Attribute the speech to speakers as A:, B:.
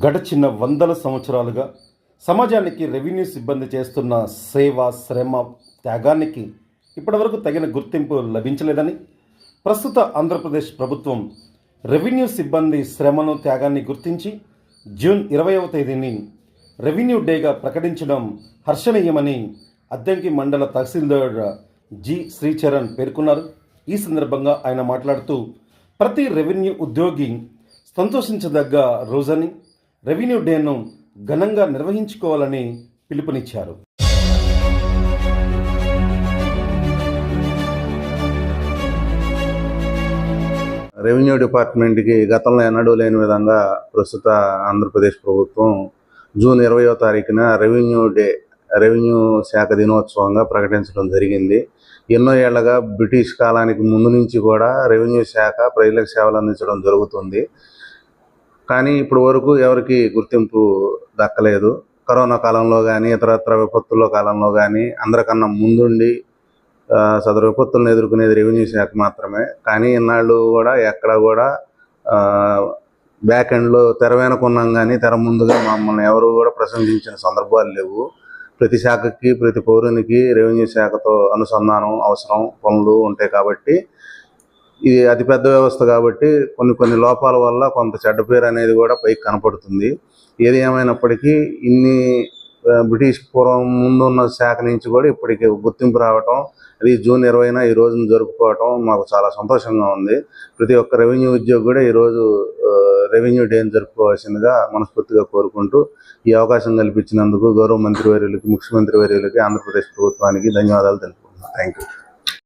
A: గడచిన వందల సంవత్సరాలుగా సమాజానికి రెవెన్యూ సిబ్బంది చేస్తున్న సేవ, శ్రమ, త్యాగానికి ఇప్పటివరకు తగిన గుర్తింపు లభించలేదని ప్రస్తుత ఆంధ్రప్రదేశ్ ప్రభుత్వం రెవెన్యూ సిబ్బంది శ్రమను, త్యాగాన్ని గుర్తించి జూన్ 20వ తేదీని రెవెన్యూ డేగా ప్రకటించడం హర్షణీయమని అద్దంకి మండల తహసీల్దార్ జి శ్రీచరణ్ పేర్కొన్నారు. ఈ సందర్భంగా ఆయన మాట్లాడుతూ ప్రతి రెవెన్యూ ఉద్యోగి సంతోషించదగ్గ రోజని, రెవెన్యూ డేను ఘనంగా నిర్వహించుకోవాలని పిలుపునిచ్చారు.
B: రెవెన్యూ డిపార్ట్మెంట్కి గతంలో ఎన్నడూ లేని విధంగా ప్రస్తుత ఆంధ్రప్రదేశ్ ప్రభుత్వం జూన్ 20వ తారీఖున రెవెన్యూ శాఖ దినోత్సవంగా ప్రకటించడం జరిగింది. ఎన్నో ఏళ్లగా బ్రిటిష్ కాలానికి ముందు నుంచి కూడా రెవెన్యూ శాఖ ప్రజలకు సేవలు అందించడం జరుగుతుంది. కానీ ఇప్పటి వరకు ఎవరికి గుర్తింపు దక్కలేదు. కరోనా కాలంలో కానీ, ఇతరత్ర విపత్తుల కాలంలో కానీ అందరికన్నా ముందుండి సదరు విపత్తులను ఎదుర్కొనేది రెవెన్యూ శాఖ మాత్రమే. కానీ ఇన్నాళ్ళు కూడా ఎక్కడ కూడా బ్యాక్ ఎండ్లో తెర వెనుకున్నాం కానీ తెర ముందుగా మమ్మల్ని ఎవరు కూడా ప్రశంసించిన సందర్భాలు లేవు. ప్రతి శాఖకి, ప్రతి పౌరునికి రెవెన్యూ శాఖతో అనుసంధానం అవసరం, పనులు ఉంటాయి. కాబట్టి ఇది అతిపెద్ద వ్యవస్థ కాబట్టి కొన్ని లోపాల వల్ల కొంత చెడ్డ పేరు అనేది కూడా పైకి కనపడుతుంది. ఏది ఏమైనప్పటికీ ఇన్ని బ్రిటిష్ పూర్వం ముందున్న శాఖ నుంచి కూడా ఇప్పటికి గుర్తింపు రావటం, అది జూన్ 20న ఈ రోజును జరుపుకోవటం మాకు చాలా సంతోషంగా ఉంది. ప్రతి ఒక్క రెవెన్యూ ఉద్యోగి కూడా ఈరోజు రెవెన్యూ డేని జరుపుకోవాల్సిందిగా మనస్ఫూర్తిగా కోరుకుంటూ ఈ అవకాశం కల్పించినందుకు గౌరవ మంత్రివర్యులకి, ముఖ్యమంత్రి వర్యులకి, ఆంధ్రప్రదేశ్ ప్రభుత్వానికి ధన్యవాదాలు తెలుపుకుంటున్నాను. Thank you.